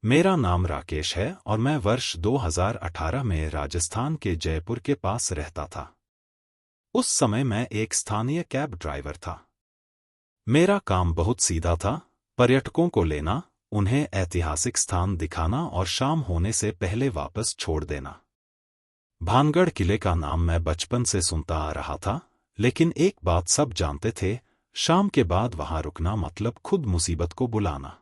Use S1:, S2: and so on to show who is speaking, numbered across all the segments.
S1: मेरा नाम राकेश है और मैं वर्ष 2018 में राजस्थान के जयपुर के पास रहता था। उस समय मैं एक स्थानीय कैब ड्राइवर था। मेरा काम बहुत सीधा था, पर्यटकों को लेना, उन्हें ऐतिहासिक स्थान दिखाना और शाम होने से पहले वापस छोड़ देना। भानगढ़ किले का नाम मैं बचपन से सुनता आ रहा था, लेकिन एक बात सब जानते थे, शाम के बाद वहां रुकना मतलब खुद मुसीबत को बुलाना।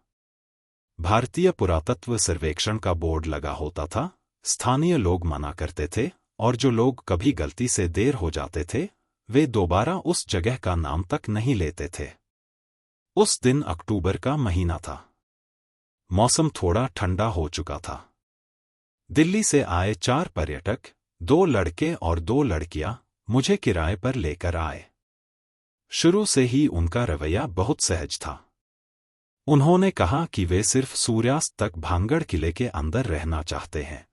S1: भारतीय पुरातत्व सर्वेक्षण का बोर्ड लगा होता था, स्थानीय लोग मना करते थे, और जो लोग कभी गलती से देर हो जाते थे, वे दोबारा उस जगह का नाम तक नहीं लेते थे। उस दिन अक्टूबर का महीना था। मौसम थोड़ा ठंडा हो चुका था। दिल्ली से आए 4 पर्यटक, 2 लड़के और 2 लड़कियां, मुझे किराए पर लेकर आए। शुरू से ही उनका रवैया बहुत सहज था। उन्होंने कहा कि वे सिर्फ सूर्यास्त तक भानगढ़ किले के अंदर रहना चाहते हैं।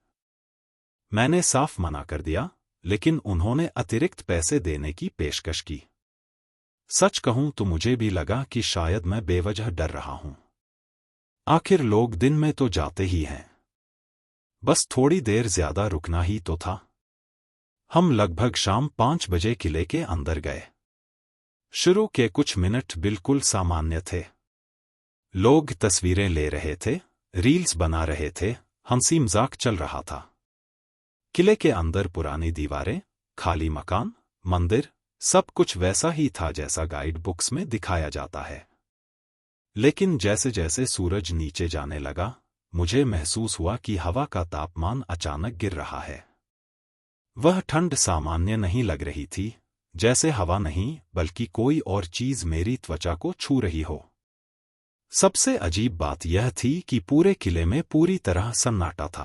S1: मैंने साफ मना कर दिया, लेकिन उन्होंने अतिरिक्त पैसे देने की पेशकश की। सच कहूं तो मुझे भी लगा कि शायद मैं बेवजह डर रहा हूं। आखिर लोग दिन में तो जाते ही हैं। बस थोड़ी देर ज्यादा रुकना ही तो था। हम लगभग शाम 5 बजे किले के अंदर गए। शुरू के कुछ मिनट बिल्कुल सामान्य थे। लोग तस्वीरें ले रहे थे, रील्स बना रहे थे, हंसी मजाक चल रहा था। किले के अंदर पुरानी दीवारें, खाली मकान, मंदिर, सब कुछ वैसा ही था जैसा गाइड बुक्स में दिखाया जाता है। लेकिन जैसे जैसे सूरज नीचे जाने लगा, मुझे महसूस हुआ कि हवा का तापमान अचानक गिर रहा है। वह ठंड सामान्य नहीं लग रही थी, जैसे हवा नहीं बल्कि कोई और चीज मेरी त्वचा को छू रही हो। सबसे अजीब बात यह थी कि पूरे किले में पूरी तरह सन्नाटा था।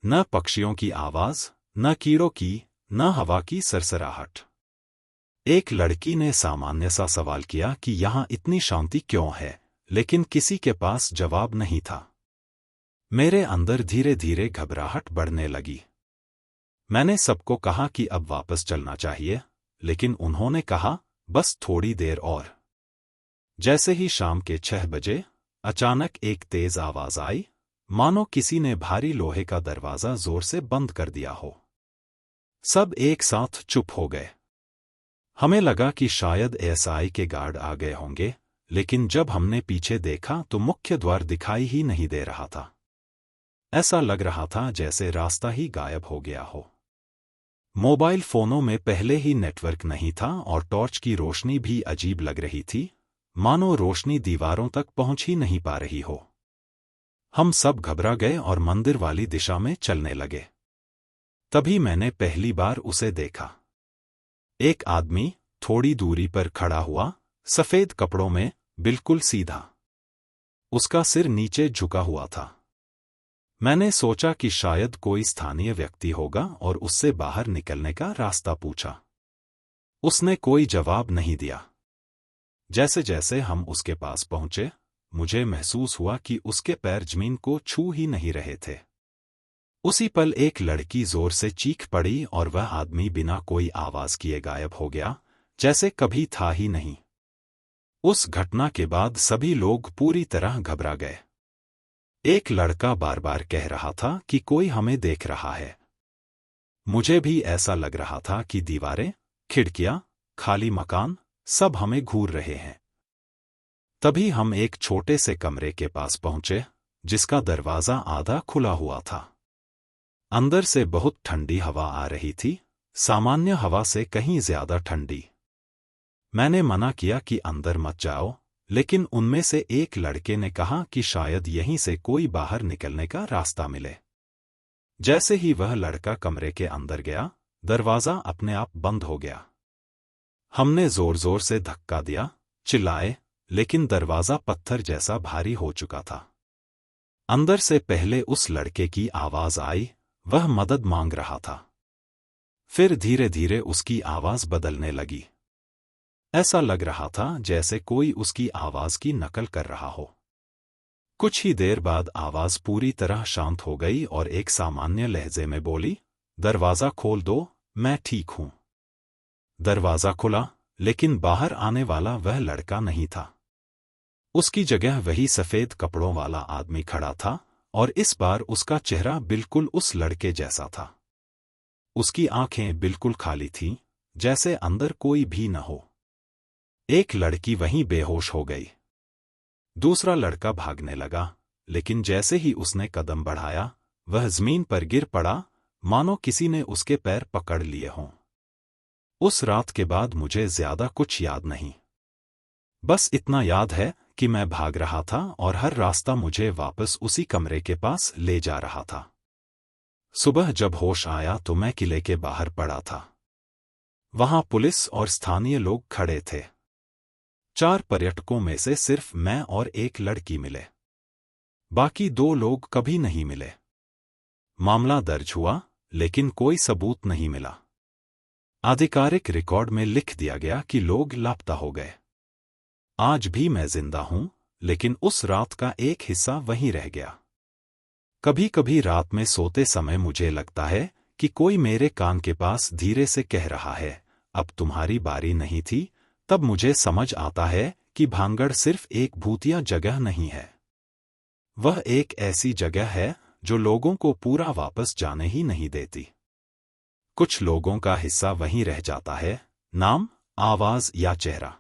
S1: न पक्षियों की आवाज, न कीड़ों की, न हवा की सरसराहट। एक लड़की ने सामान्य सा सवाल किया कि यहाँ इतनी शांति क्यों है, लेकिन किसी के पास जवाब नहीं था। मेरे अंदर धीरे धीरे घबराहट बढ़ने लगी। मैंने सबको कहा कि अब वापस चलना चाहिए, लेकिन उन्होंने कहा, बस थोड़ी देर और। जैसे ही शाम के 6 बजे, अचानक एक तेज आवाज आई, मानो किसी ने भारी लोहे का दरवाजा जोर से बंद कर दिया हो। सब एक साथ चुप हो गए। हमें लगा कि शायद एसआई के गार्ड आ गए होंगे, लेकिन जब हमने पीछे देखा तो मुख्य द्वार दिखाई ही नहीं दे रहा था। ऐसा लग रहा था जैसे रास्ता ही गायब हो गया हो। मोबाइल फोनों में पहले ही नेटवर्क नहीं था और टॉर्च की रोशनी भी अजीब लग रही थी, मानो रोशनी दीवारों तक पहुंच ही नहीं पा रही हो। हम सब घबरा गए और मंदिर वाली दिशा में चलने लगे। तभी मैंने पहली बार उसे देखा। एक आदमी थोड़ी दूरी पर खड़ा हुआ, सफेद कपड़ों में, बिल्कुल सीधा। उसका सिर नीचे झुका हुआ था। मैंने सोचा कि शायद कोई स्थानीय व्यक्ति होगा और उससे बाहर निकलने का रास्ता पूछा। उसने कोई जवाब नहीं दिया। जैसे जैसे हम उसके पास पहुंचे, मुझे महसूस हुआ कि उसके पैर जमीन को छू ही नहीं रहे थे। उसी पल एक लड़की जोर से चीख पड़ी और वह आदमी बिना कोई आवाज किए गायब हो गया, जैसे कभी था ही नहीं। उस घटना के बाद सभी लोग पूरी तरह घबरा गए। एक लड़का बार बार कह रहा था कि कोई हमें देख रहा है। मुझे भी ऐसा लग रहा था कि दीवारें, खिड़कियां, खाली मकान, सब हमें घूर रहे हैं। तभी हम एक छोटे से कमरे के पास पहुंचे, जिसका दरवाजा आधा खुला हुआ था। अंदर से बहुत ठंडी हवा आ रही थी, सामान्य हवा से कहीं ज्यादा ठंडी। मैंने मना किया कि अंदर मत जाओ, लेकिन उनमें से एक लड़के ने कहा कि शायद यहीं से कोई बाहर निकलने का रास्ता मिले। जैसे ही वह लड़का कमरे के अंदर गया, दरवाजा अपने आप बंद हो गया। हमने जोर जोर से धक्का दिया, चिल्लाए, लेकिन दरवाजा पत्थर जैसा भारी हो चुका था। अंदर से पहले उस लड़के की आवाज आई, वह मदद मांग रहा था। फिर धीरे धीरे उसकी आवाज बदलने लगी। ऐसा लग रहा था जैसे कोई उसकी आवाज की नकल कर रहा हो। कुछ ही देर बाद आवाज पूरी तरह शांत हो गई और एक सामान्य लहजे में बोली, दरवाजा खोल दो, मैं ठीक हूं। दरवाजा खुला, लेकिन बाहर आने वाला वह लड़का नहीं था। उसकी जगह वही सफेद कपड़ों वाला आदमी खड़ा था, और इस बार उसका चेहरा बिल्कुल उस लड़के जैसा था। उसकी आंखें बिल्कुल खाली थीं, जैसे अंदर कोई भी न हो। एक लड़की वहीं बेहोश हो गई। दूसरा लड़का भागने लगा, लेकिन जैसे ही उसने कदम बढ़ाया, वह जमीन पर गिर पड़ा, मानो किसी ने उसके पैर पकड़ लिए हों। उस रात के बाद मुझे ज्यादा कुछ याद नहीं। बस इतना याद है कि मैं भाग रहा था और हर रास्ता मुझे वापस उसी कमरे के पास ले जा रहा था। सुबह जब होश आया तो मैं किले के बाहर पड़ा था। वहां पुलिस और स्थानीय लोग खड़े थे। 4 पर्यटकों में से सिर्फ मैं और एक लड़की मिले। बाकी 2 लोग कभी नहीं मिले। मामला दर्ज हुआ, लेकिन कोई सबूत नहीं मिला। आधिकारिक रिकॉर्ड में लिख दिया गया कि लोग लापता हो गए। आज भी मैं जिंदा हूं, लेकिन उस रात का एक हिस्सा वहीं रह गया। कभी कभी रात में सोते समय मुझे लगता है कि कोई मेरे कान के पास धीरे से कह रहा है, अब तुम्हारी बारी नहीं थी। तब मुझे समझ आता है कि भांगड़ सिर्फ एक भूतिया जगह नहीं है। वह एक ऐसी जगह है जो लोगों को पूरा वापस जाने ही नहीं देती। कुछ लोगों का हिस्सा वहीं रह जाता है, नाम, आवाज या चेहरा।